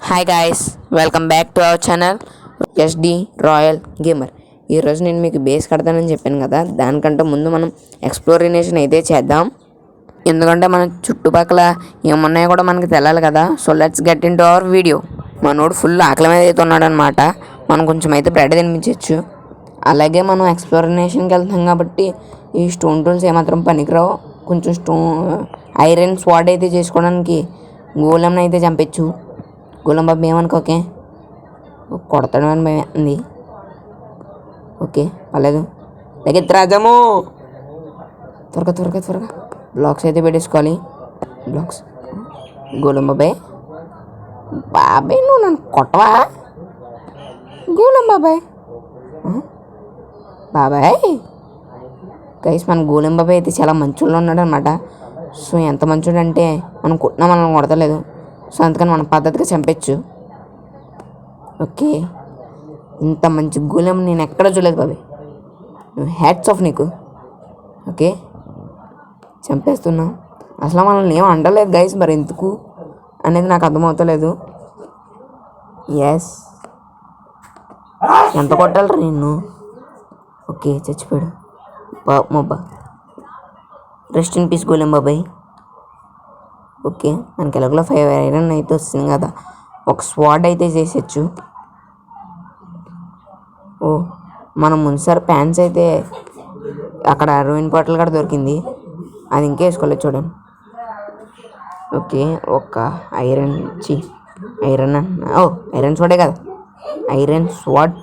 Hi guys, welcome back to our channel SD royal gamer. ఈరోజు నేను మీకు base కడతానని చెప్పాను కదా, దానికంటే ముందు మనం ఎక్స్ప్లోరేషన్ అయితే చేద్దాం. ఎందుకంటే మన చుట్టుపక్కల ఏమున్నాయో కూడా మనకి తెలియాలి కదా. So let's get in to our video. మనోడు ఫుల్ ఆకలి మీద అయితే ఉన్నాడు అనమాట. మనం కొంచెం అయితే బ్రెడ్ తినిపించవచ్చు. అలాగే మనం ఎక్స్ప్లోరేషన్కి వెళ్తాం కాబట్టి ఈ స్టోన్ టూల్స్ ఏమాత్రం పనికిరావు. కొంచెం ఐరన్ స్వాడ్ అయితే చేసుకోవడానికి గోళంని అయితే చంపచ్చు. గోళం బాబు ఏమనుకోకే, కొడతాడు అని భయం ఉంది. ఓకే పర్లేదు, దగ్గర రాజాము. త్వరగా త్వరగా త్వరగా బ్లాక్స్ అయితే పెట్టేసుకోవాలి. బ్లాక్స్ గోళం బాబాయ్. బాబాయ్ నువ్వు నన్ను కొట్టవా? గోళం బాబాయ్ బాబాయ్ గైస్, మన గోళం బాబాయ్ అయితే చాలా మంచోళ్ళు ఉన్నాడు అనమాట. సో ఎంత మంచోడు అంటే మనం కొట్టినా మనం కొడతలేదు. సో అందుకని మనం పద్ధతిగా చంపచ్చు. ఓకే, ఇంత మంచి గోళం నేను ఎక్కడ చూడలేదు బాబాయ్. హ్యాట్స్ ఆఫ్ నీకు. ఓకే చంపేస్తున్నాం. అసలు మనల్ని ఏం అండలేదు గైస్, మరి ఎందుకు అనేది నాకు అర్థమవుతలేదు. ఎస్, ఎంత కొట్టాలరా నిన్ను? ఓకే చచ్చిపోయాడు మొబ్బా. రెస్ట్ ఇన్ పీస్ గోళం బాబాయ్. ఓకే, మనకి ఎలాగో 5 ఐరన్ అయితే వస్తుంది కదా, ఒక స్వాడ్ అయితే చేసేయచ్చు. ఓ, మనం ముందుసారి ప్యాంట్స్ అయితే అక్కడ రూయిన్ బాటిల్ కూడా దొరికింది, అది ఇంకా వేసుకోలేదు చూడండి. ఓకే, ఒక ఐరన్ ఐరన్ ఐరన్ స్వాడే కదా, ఐరన్ స్వాడ్.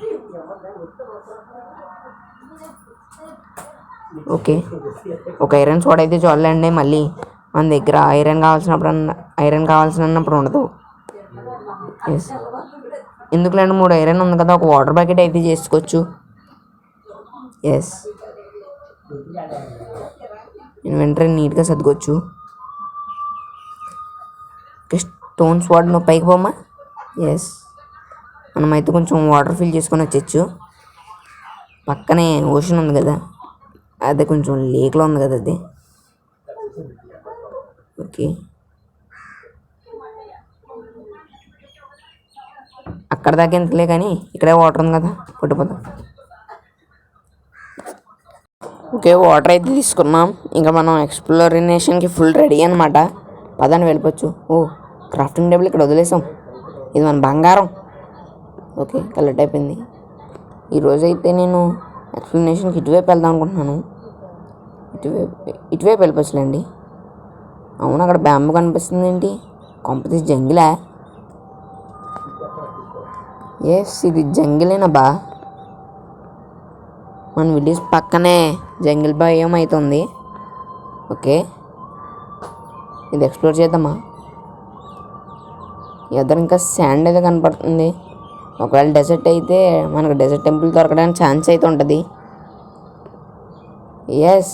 ఓకే, ఒక ఐరన్ స్వాడ్ అయితే చూడాలండి. మళ్ళీ మన దగ్గర ఐరన్ కావాల్సినప్పుడు ఉండదు. ఎస్, ఎందుకులేండి, 3 ఐరన్ ఉంది కదా, ఒక వాటర్ బకెట్ అయితే చేసుకోవచ్చు. ఎస్, ఇన్వెంటరీ నీట్గా సర్దుకోవచ్చు. స్టోన్ స్వాడ్ నువ్వు పైకి పోమ్మా. ఎస్, మనమైతే కొంచెం వాటర్ ఫిల్ చేసుకొని వచ్చచ్చు. పక్కనే ఓషన్ ఉంది కదా, అదే కొంచెం లేక్లో ఉంది కదా అది. ఓకే, అక్కడ దాకా ఎంతలే కానీ ఇక్కడే వాటర్ ఉంది కదా, పట్టుపోతాం. ఓకే, వాటర్ అయితే తీసుకున్నాం. ఇంకా మనం ఎక్స్ప్లోరేషన్కి ఫుల్ రెడీ అనమాట. పదాన్ని వెళ్ళిపోవచ్చు. ఓ, క్రాఫ్టింగ్ టేబుల్ ఇక్కడ వదిలేసాం, ఇది మన బంగారం. ఓకే కలెక్ట్ అయిపోయింది. ఈరోజైతే నేను ఎక్స్ప్లెనేషన్కి ఇటువైపు వెళ్దాం అనుకుంటున్నాను. ఇటువైపు వెళ్ళిపోవచ్చులేండి. అవును, అక్కడ బ్యాంబు కనిపిస్తుంది ఏంటి? కాంపిటీస్ జంగిలా? ఎస్, ఇది జంగిలేనా బా. మన విలేజ్ పక్కనే జంగిల్ భయం అవుతుంది. ఓకే, ఇది ఎక్స్ప్లోర్ చేద్దామా? ఎదురు ఇంకా శాండ్ అయితే కనపడుతుంది. ఒకవేళ డెజర్ట్ అయితే మనకు డెజర్ట్ టెంపుల్ దొరకడానికి ఛాన్స్ అయితే ఉంటుంది. ఎస్,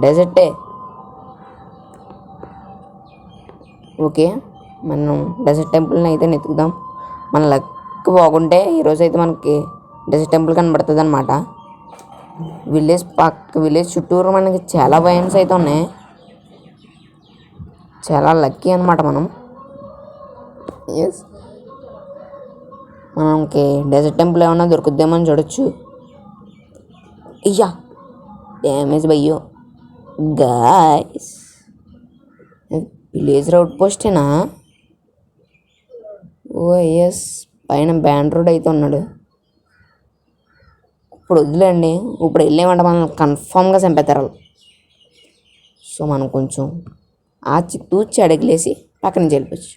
డెజర్టే. ఓకే, మనం డెజర్ట్ టెంపుల్ని అయితే వెతుకుదాం. మన లక్ బాగుంటే ఈరోజు అయితే మనకి డెజర్ట్ టెంపుల్ కనబడుతుంది అనమాట. విలేజ్ చుట్టూరు మనకి చాలా భయన్స్ అయితే ఉన్నాయి. చాలా లక్కీ అనమాట మనం. ఎస్, మనకి డెజర్ట్ టెంపుల్ ఏమన్నా దొరుకుద్దేమో అని చూడొచ్చు. ఇయ్యా డ్యామేజ్ భయ్యో. గాయ్స్, విలేజ్ రోడ్ పోస్టేనా? ఓ ఎస్, పైన బ్యాండ్ రోడ్ అయితే ఉన్నాడు. ఇప్పుడు వదిలేండి, ఇప్పుడు వెళ్ళేమంటే మనం కన్ఫామ్గా చంపేతారు. సో మనం కొంచెం తూచి అడగలేసి పక్క నుంచి వెళ్ళిపోవచ్చు.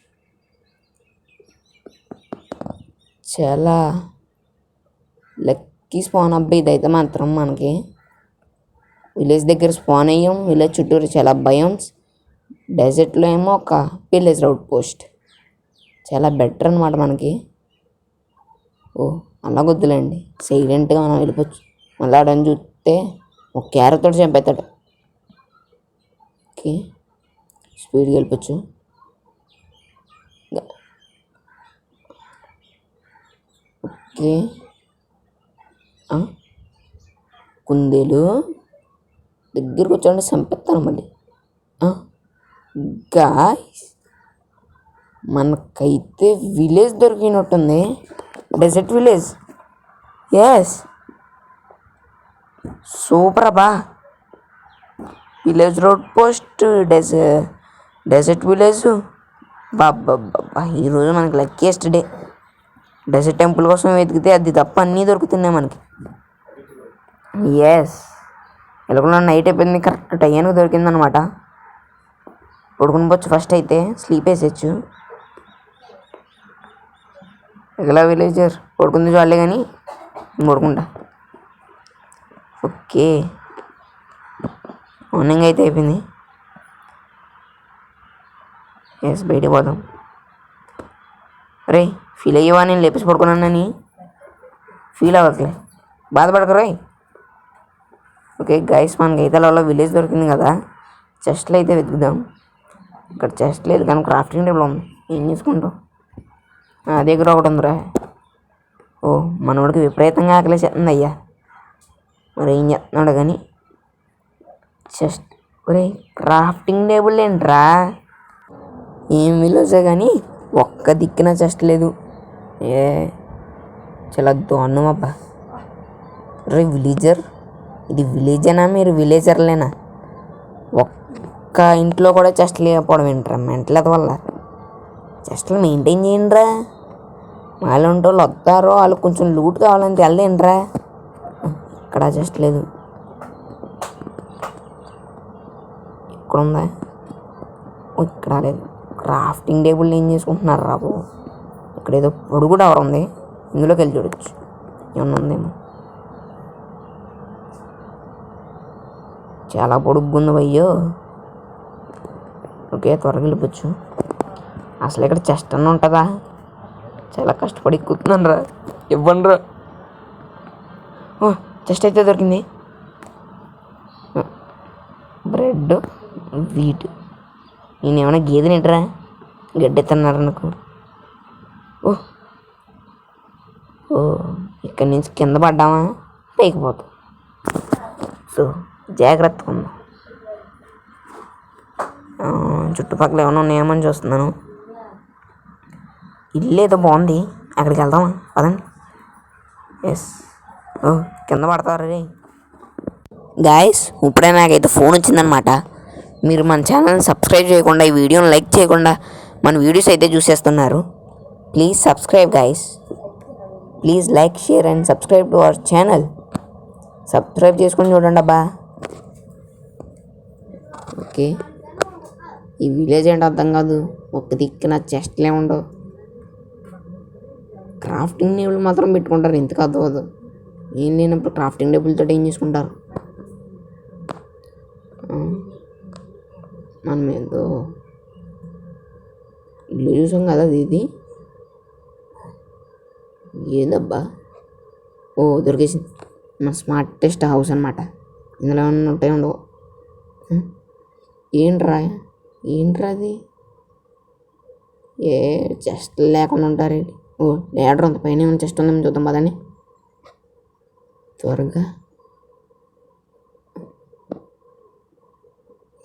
చాలా లక్కీ స్పాన్ అబ్బాయి ఇదైతే మాత్రం. మనకి విలేజ్ దగ్గర స్పాన్ అయ్యాం. విలేజ్ చుట్టూరు చాలా భయమ్స్. డెజర్ట్లో ఏమో ఒక విలేజ్ రోడ్ పోస్ట్, చాలా బెటర్ అనమాట మనకి. ఓ అలా వద్దులేండి, సైలెంట్గా మనం వెళ్ళిపోవచ్చు. మళ్ళీ ఆడని చూస్తే ఒక క్యారెట్తో చంపేస్తాడు. ఓకే, స్పీడ్గా వెళ్ళిపోవచ్చు. ఓకే, కుందేలు దగ్గరకు వచ్చాడంటే చంపేస్తాను మళ్ళీ. గాయ్స్, మనకైతే విలేజ్ దొరికినట్టుంది. Desert village. ఎస్, సూపర్ అబ్బా. Village road post, desert village. బాబా, ఈరోజు మనకి లక్కీయెస్ట్ డే. డెజర్ట్ టెంపుల్ కోసం వెతికితే అది తప్ప అన్నీ దొరుకుతున్నాయి మనకి. ఎస్, ఎలాగో నైట్ అయిపోయింది, కరెక్ట్ టైంకి దొరికిందనమాట. పడుకుని పోవచ్చు ఫస్ట్, అయితే స్లీప్ వేసేయచ్చు. ఎలా విలేజర్ పడుకుంది చాలే కానీ పడుకుంటా. ఓకే, మార్నింగ్ అయితే అయిపోయింది. ఎస్, బయటికి పోదాం. రే, ఫీల్ అయ్యేవా నేను లేపేసి పడుకున్నానని? ఫీల్ అవ్వట్లే, బాధపడకరా. ఓకే గైస్, మనకైతే అలా విలేజ్ దొరికింది కదా. చెస్ట్లో అయితే వెతుకుదాం. ఇక్కడ చెస్ట్ లేదు కానీ క్రాఫ్టింగ్ టేబుల్ ఉంది. ఏం చేసుకుంటాం? నా దగ్గర ఒకటి ఉందిరా. ఓ, మనోడికి విపరీతంగా ఆకలేసేస్తుంది అయ్యా. మరి ఏం చేస్తున్నాడు కానీ. చెస్ట్, ఒరే క్రాఫ్టింగ్ టేబుల్ ఏంట్రా? ఏం విలేజే కానీ ఒక్క దిక్కున చెస్ట్ లేదు. ఏ చాలా దారుణం అబ్బా. రే విలేజర్, ఇది విలేజేనా? మీరు విలేజర్లేనా? ఒక్క ఇంట్లో కూడా చెస్ట్ లేకపోవడం ఏంట్రా? మెంటల్ వల్ల చెస్ట్లు మెయింటైన్ చేయండిరా. వాళ్ళు ఉంటే వాళ్ళు వస్తారో, వాళ్ళు కొంచెం లూట్ కావాలని తెల్లదేంట్రా. ఇక్కడ చెస్ట్ లేదు. ఇక్కడ ఉందా? ఇక్కడ లేదు. క్రాఫ్టింగ్ టేబుల్ ఏం చేసుకుంటున్నారు రాబు? ఇక్కడ ఏదో పొడుగు టవర్ ఉంది, ఇందులోకి వెళ్ళి చూడొచ్చు ఏమన్నా ఉందేమో. చాలా పొడుగ్గా ఉంది అయ్యో. ఓకే, త్వరగా వెళ్ళిపోవచ్చు. అసలు ఇక్కడ చెస్ట్ అన్న ఉంటుందా? చాలా కష్టపడి ఎక్కుతున్నాను రా. ఇవ్వండి రా. ఓ, చెస్ట్ అయితే దొరికింది. Bread, wheat. నేను ఏమైనా గేదెని ఏంట్రా గడ్డెత్తన్నారు నాకు. ఓ ఓ, ఇక్కడి నుంచి కింద పడ్డామా పైకి పోతాం. సో జాగ్రత్తగా ఉందాం. చుట్టుపక్కల ఏమైనా ఉన్నాయేమని చూస్తున్నాను. ఇల్లు ఏదో బాగుంది, అక్కడికి వెళ్దామా? పదండి. ఎస్. ఓ, కింద పడతారు రే. గాయస్, ఇప్పుడే నాకైతే ఫోన్ వచ్చిందనమాట. మీరు మన ఛానల్ని సబ్స్క్రైబ్ చేయకుండా, ఈ వీడియోని లైక్ చేయకుండా మన వీడియోస్ అయితే చూసేస్తున్నారు. Please subscribe guys. Please like, share and subscribe to our channel. Subscribe చేసుకొని చూడండి అబ్బా. ఓకే, ఈ విలేజ్ ఏంటో అర్థం కాదు. ఒక్క దిక్కున చెస్ట్లే ఉండవు. క్రాఫ్టింగ్ టేబుల్ మాత్రం పెట్టుకుంటారు, ఎందుకు అర్థమవుదు. ఏం లేనప్పుడు క్రాఫ్టింగ్ టేబుల్తో ఏం చేసుకుంటారు? మనం ఏదో ఇల్లు చూసాం కదా, ఇది ఏదబ్బా. ఓ, దొరికేసింది. మన స్మార్టెస్ట్ హౌస్ అనమాట. ఇందులో ఏమన్నా ఉంటాయి ఉండవు. ఏంట్రా అది? ఏ చెస్ట్ లేకుండా ఉంటారేంటి? ఓ, లేడర్ ఉంది పైన. ఏమైనా చెస్ట్ ఉందేమో చూద్దాం పదని. త్వరగా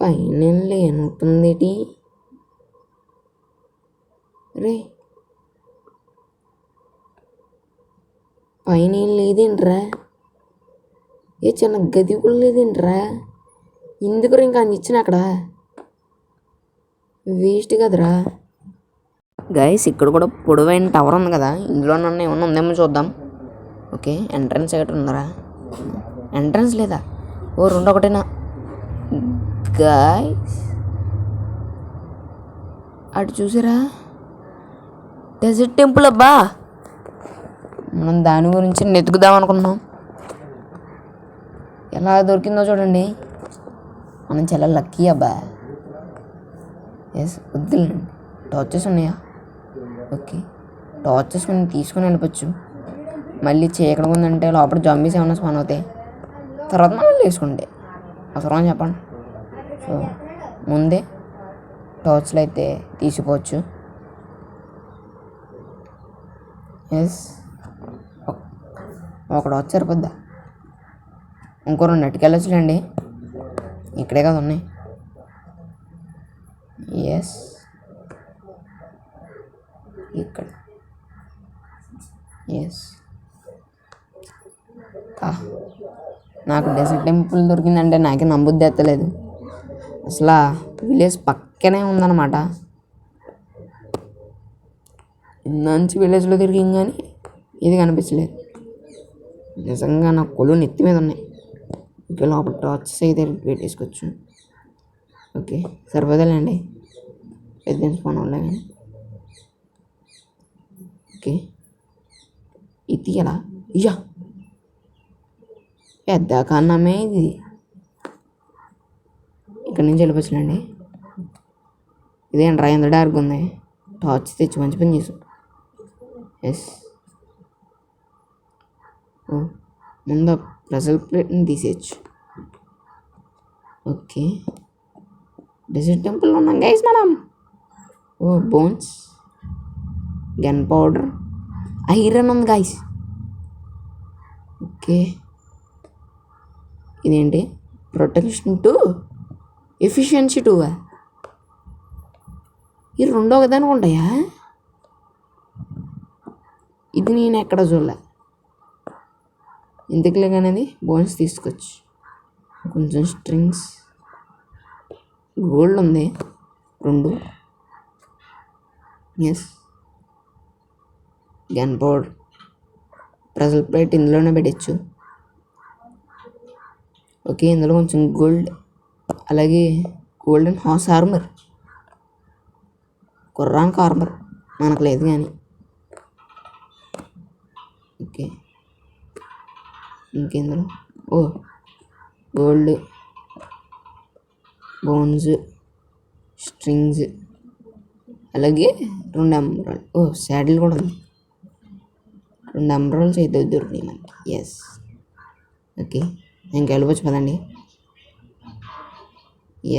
పైన లేనుంటుంది. రే, పైన ఏం లేదేంట్రా? ఏ చిన్న గది కూడా లేదేంట్రా? ఎందుకు ఇంకా ఇచ్చిన అక్కడ వేస్ట్ కదరా. గైస్, ఇక్కడ కూడా పొడవైన టవర్ ఉంది కదా, ఇందులో నన్ను ఏమన్నా ఉందేమో చూద్దాం. ఓకే, ఎంట్రన్స్ ఎక్కడ ఉందరా? ఎంట్రన్స్ లేదా? ఓ, రెండు ఒకటేనా? గైస్, అటు చూసారా? డెజర్ట్ టెంపుల్ అబ్బా. మనం దాని గురించి వెతుకుదాం అనుకున్నాం. ఎలా దొరికిందో చూడండి. మనం చాలా లక్కీ అబ్బా. ఎస్, వద్దులేండి. టార్చెస్ ఉన్నాయా? ఓకే, టార్చెస్ మనం తీసుకుని వెళ్ళిపోవచ్చు. మళ్ళీ చీకటి ఉందంటే లోపల జంబీస్ ఏమైనా స్పాన్ అవుతాయి. తర్వాత మనం వేసుకుంటే అవసరం చెప్పండి. సో ముందే టార్చ్లు అయితే తీసుకోవచ్చు. ఎస్, ఒక టార్చ్ సరిపోద్దా? ఇంకో రెండు నెట్టుకెళ్ళొచ్చులేండి, ఇక్కడే కదా ఉన్నాయి. Yes, yes. నాకు డెజర్ట్ టెంపుల్ దొరికిందంటే నాకే నమ్మబుద్ధి ఎత్తలేదు. అసలు విలేజ్ పక్కనే ఉందన్నమాట. మంచి విలేజ్లో తిరిగింది కానీ ఇది కనిపించలేదు. నిజంగా నా కొలు నెత్తి మీద ఉన్నాయి. ఓకే, లోపల టార్చెస్ అయితే పెట్టేసుకోవచ్చు. ఓకే, సరిపోదలేండి, పెద్ద ఫోన్ వాళ్ళే కానీ. ఓకే, ఇది తీయాలా? ఇయ్యా పెద్ద కన్నమే ఇది. ఇక్కడి నుంచి వెళ్ళిపోవచ్చులేండి. ఇదేంట్రా ఎంత డార్క్ ఉంది. టార్చ్ తెచ్చి మంచి పని చేసు. ఎస్. ముందు ప్రెజర్ ప్లేట్ని తీసేయచ్చు. ఓకే, డెజర్ట్ టెంపుల్లో ఉన్నాం గైస్ మనం. బోన్స్, గన్ పౌడర్, ఐరన్ ఉంది గైస్. ఓకే, ఇదేంటి? Protection 2, efficiency 2. ఈ రెండో ఒకదానికి ఉంటాయా? ఇది నేను ఎక్కడ చూడలే. ఎందుకులే అనేది బోన్స్ తీసుకోవచ్చు. కొంచెం స్ట్రింగ్స్, గోల్డ్ ఉంది 2. Yes, gunpowder, pressure plate ఇందులోనే పెట్టచ్చు. ఓకే, ఇందులో కొంచెం గోల్డ్, అలాగే గోల్డెన్ హార్స్ ఆర్మర్, కుర్రానికి ఆర్మర్ మనకు లేదు కానీ. ఓకే, ఇంకెందులో గోల్డ్, బోన్స్, స్ట్రింగ్స్, అలాగే 2 అంబ్రాయిల్. శాడిల్ కూడా ఉంది. 2 అంబ్రాయిల్స్ అయితే దొరికినాయి మనకి. ఎస్. ఓకే, ఇంకా వెళ్ళవచ్చు పదండి.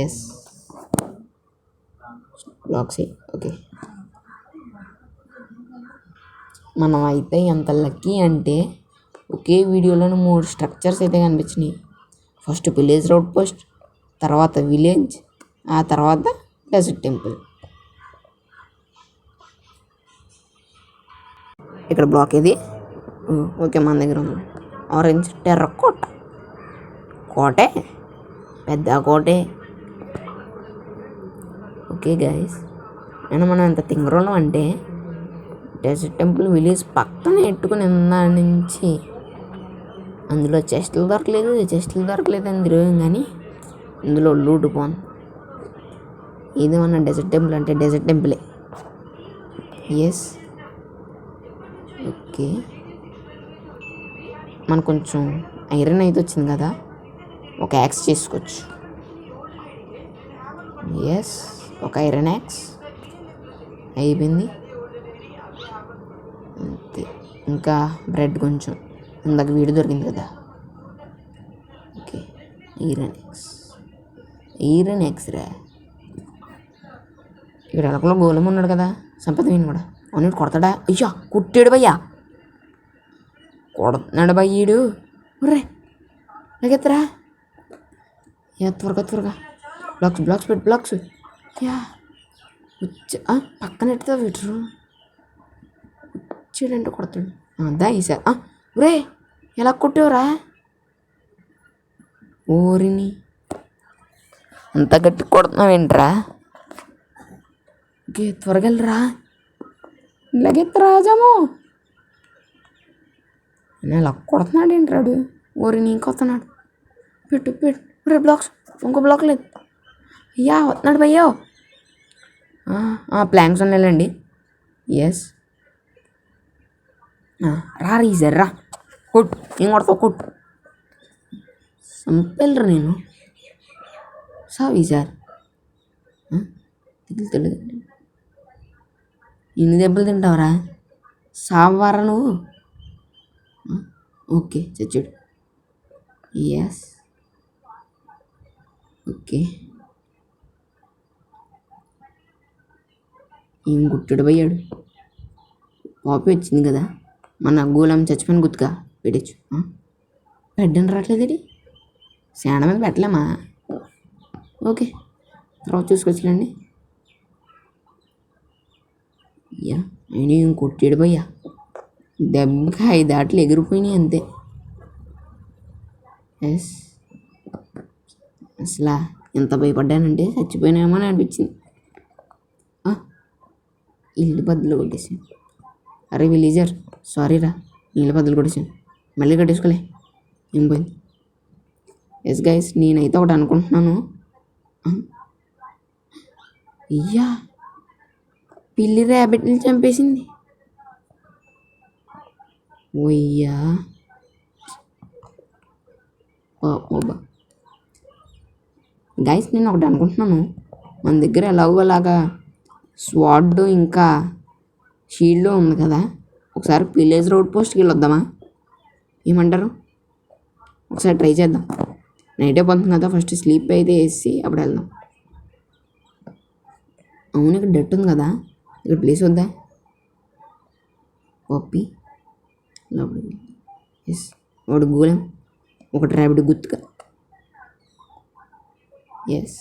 Yes, blocks. ఓకే, మనం అయితే ఎంత లక్కీ అంటే ఒకే వీడియోలోని 3 స్ట్రక్చర్స్ అయితే కనిపించినాయి. ఫస్ట్ విలేజ్ అవుట్ పోస్ట్, తర్వాత విలేజ్, ఆ తర్వాత డెజర్ట్ టెంపుల్. ఇక్కడ బ్లాక్ ఇది. ఓకే, మన దగ్గర ఉంది ఆరెంజ్ టెర్రకోట. కోటే, పెద్ద కోటే. ఓకే గైస్, అయినా మనం ఎంత తింగరోళ్ళం అంటే డెజర్ట్ టెంపుల్ విలేజ్ పక్కన ఎట్టుకుని దాని నుంచి అందులో చెస్ట్లు దొరకలేదు అని తిరిగాం కానీ ఇందులో లూటు పోను. ఇది మన డెజర్ట్ టెంపుల్ అంటే డెజర్ట్ టెంపులే. ఎస్. ఓకే, మనకు కొంచెం ఐరన్ అయితే వచ్చింది కదా, ఒక యాక్స్ చేసుకోవచ్చు. ఎస్, ఒక ఐరన్ యాక్స్ అయిపోయింది అంతే. ఇంకా బ్రెడ్ కొంచెం, ఇందాక వీడి దొరికింది కదా. ఓకే, ఐరన్ ఎక్స్ రా. ఇక్కడ ఎలకలో గోళం ఉన్నాడు కదా, సంపద వీని కూడా అన్నిటి కొడతాడా? అయ్యా కుట్టాడు భయ్యా, కొడుతున్నాడు భయ్యీడు. రే లగెత్తరా, త్వరగా బ్లాక్స్ పెట్టు, బ్లాక్స్. యా పక్కన ఎట్టుతా వీటరు వచ్చాడంటే కొడతాడు. దా ఈసారి. రే ఎలా కొట్టేవరా? ఊరిని అంత గట్టి కొడుతున్నావేంట్రా? ఓకే, త్వరగా వెళ్ళరా, లగెత్తరాజాము. ఇలా కొడుతున్నాడు ఏంట్రాడు? ఊరిని కొడుతున్నాడు. పెట్టు రే బ్లాక్స్, ఇంకో బ్లాక్ లేదు. అయ్యా వస్తున్నాడు భయ్యో. ప్లాంక్స్ ఉన్నాయండి. ఎస్, రా ఈసారి రా, కొట్టు. ఏం కొడతావు? కొట్టు, చంపేళ్ళరా నేను. సావు ఈసారి. తెలియదు, ఎన్ని దెబ్బలు తింటావురా? సావారా నువ్వు? ఓకే, చచ్చాడు. ఎస్. ఓకే, ఏం గుట్టాడు పోయాడు. పాపి వచ్చింది కదా, మన గోళం చచ్చిపోయిన గుర్తుగా పెట్టచ్చు. పెట్టని రావట్లేదండి, శాండ మీద పెట్టలేమా? ఓకే, తర్వాత చూసుకొచ్చులేండి. అయ్యా ఆయన ఏం కొట్టాడు భయ్యా, దెబ్బకి 5 ఆటలు ఎగిరిపోయినాయి అంతే. ఎస్, అసలు ఎంత భయపడ్డానంటే చచ్చిపోయినామో అని అనిపించింది. ఇల్లు బద్దలు కొట్టేసాను. అరే విలేజర్, సారీ రా, ఇల్లు బద్దలు కొట్టేసాను. మళ్ళీ కట్టేసుకోలే, ఏం పోయింది. ఎస్ గైస్, నేనైతే ఒకటి అనుకుంటున్నాను. అయ్యా, పిల్లి ర్యాబిట్ని చంపేసింది. ఓయ్యా ఓబా. గైస్, నేను ఒకటి అనుకుంటున్నాను. మన దగ్గర ఎలాగోలాగా స్వాడ్ ఇంకా షీల్డ్ ఉంది కదా, ఒకసారి విలేజ్ రోడ్ పోస్ట్కి వెళ్ళొద్దామా? ఏమంటారు? ఒకసారి ట్రై చేద్దాం. నైట్ అయిపోతుంది కదా, ఫస్ట్ స్లీప్ అయితే వేసి అప్పుడు వెళ్దాం. అవును, ఇక్కడ డెట్ ఉంది కదా, ఇక్కడ ప్లేస్ వద్దా? పప్పి లోపలికి. ఎస్, ఒకటి గోళం, ఒకటి ర్యాబిట్ గుర్తుగా. ఎస్,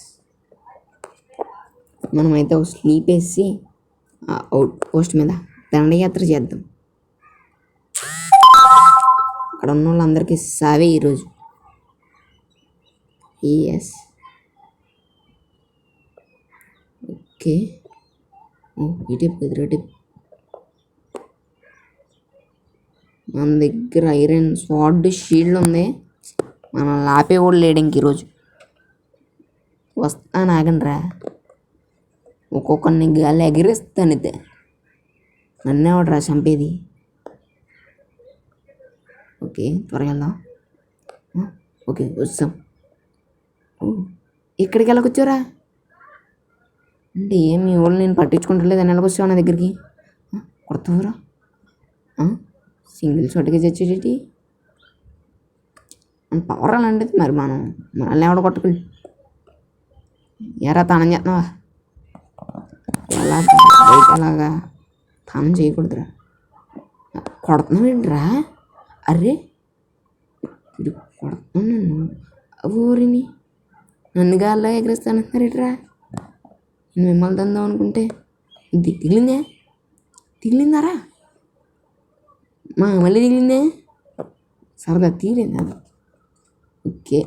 మనమైతే ఒక స్లీప్ వేసి అవుట్ పోస్ట్ మీద దండయాత్ర చేద్దాం. అక్కడ ఉన్న వాళ్ళందరికీ సావే ఈరోజు. Yes, okay. ఇటు ఎదురు. మన దగ్గర ఐరన్ స్వాడ్ షీల్డ్ ఉంది, మనల్ని ఆపేవాడు లేడు ఇంక ఈరోజు. వస్తాను, ఆగండిరా. ఒక్కొక్కరిని గాలి ఎగిరిస్తాను. అయితే నన్నేవాడు రా చంపేది. ఓకే, త్వరగా వెళ్దాం. ఓకే, వచ్చాం. ఇక్కడికి వెళ్ళకొచ్చారా అంటే ఏమి వాళ్ళు నేను పట్టించుకుంటలేదు అని వెళ్ళకొచ్చావు నా దగ్గరికి. కొడతావరా? సింగిల్ షాట్కి చచ్చేటి మన పవర్ అలాంటి. మరి మనల్ని ఎవడ కొట్టుకెళ్ళి ఎరా తానం చేస్తున్నావా? ఎలా బయట అలాగా తానం చేయకూడదురా. కొడుతున్నావు ఏంట్రా? అరే, ఇది కొడుతున్నాను నన్ను. ఊరిని నన్ను గాల్లో ఎగరేస్తానంటున్నారేట్రా? నేను మిమ్మల్ని తందాం అనుకుంటే తిగిలిందారా? మళ్ళీ తిగిలిందే. సరదా తీరిందా? ఓకే.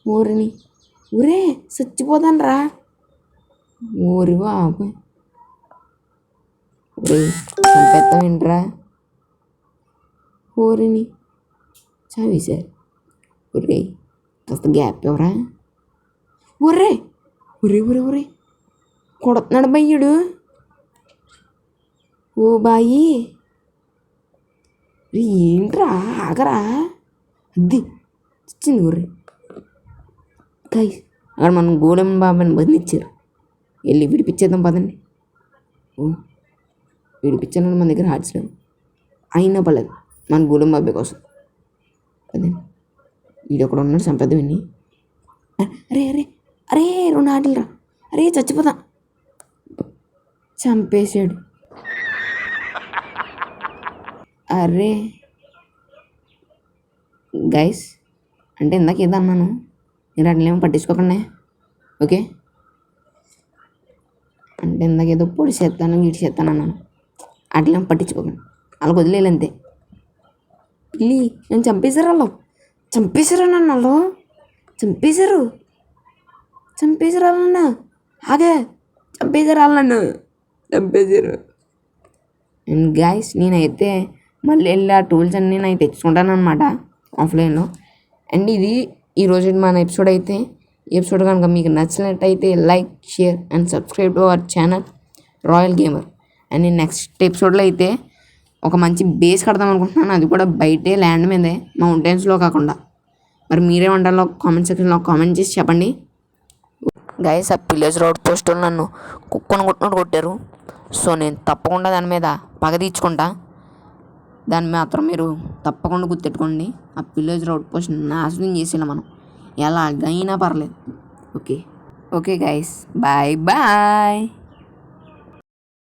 ఊరిని ఊరే చచ్చిపోతాను రా. ఊరి బాబు, చంపేస్తామేంట్రా? ఊరిని చావి సార్. కాస్త గ్యాప్ ఎవరా? ఊరే కొడుతున్నాడు బయ్యుడు. ఓ బాయి, ఏంట్రా ఆగరా? అది ఇచ్చింది ఊర్రి. అక్కడ మనం గోడెం బాబాని బంధించారు. వెళ్ళి విడిపించేద్దాం పదండి. విడిపించాలని మన దగ్గర హార్ట్స్ లేవు, అయినా పర్లేదు మన గోడెం బాబాయ్ కోసం. అదే వీడొక్కడ ఉన్నాడు, చంపేద్దాం విని. అరే 2 ఆటలు రా. అరే చచ్చిపోతా. చంపేసాడు. అరే గైస్, అంటే ఇందాక ఏదో అన్నాను, మీరు అట్లేమో పట్టించుకోకండి. ఓకే, అంటే ఇందాక ఏదో పొడి చేస్తాను వీడి చేస్తాను అన్నాను, అట్లేమో పట్టించుకోకండి. అలా వదిలేదు అంతే. పిల్లి నేను చంపేశారు నన్ను. వాళ్ళు చంపేశారు వాళ్ళన్న. ఆగే, చంపేశారు వాళ్ళను. అండ్ గైస్, నేనైతే మళ్ళీ వెళ్ళి ఆ టూల్స్ అన్నీ నేను తెచ్చుకుంటాను అనమాట ఆఫ్లైన్లో. అండ్ ఇది ఈరోజు మన ఎపిసోడ్ అయితే. ఈ ఎపిసోడ్ కనుక మీకు నచ్చినట్టయితే like, share and subscribe to our channel royal gamer. And నేను నెక్స్ట్ ఎపిసోడ్లో అయితే ఒక మంచి బేస్ కడదాం అనుకుంటున్నాను, అది కూడా బయటే ల్యాండ్ మీదే, మౌంటైన్స్లో కాకుండా. మరి మీరేమంటారో కామెంట్ సెక్షన్లో కామెంట్ చేసి చెప్పండి. గైస్, ఆ విలేజ్ రోడ్ పోస్టులు నన్ను కుక్కను కొట్టినట్టు కొట్టారు. సో నేను తప్పకుండా దాని మీద పగ తీర్చుకుంటా. దాన్ని మాత్రం మీరు తప్పకుండా గుర్తెట్టుకోండి. ఆ విలేజ్ రోడ్ పోస్ట్ నాశనం చేసేలా మనం ఎలాగైనా పర్లేదు. Okay guys, bye.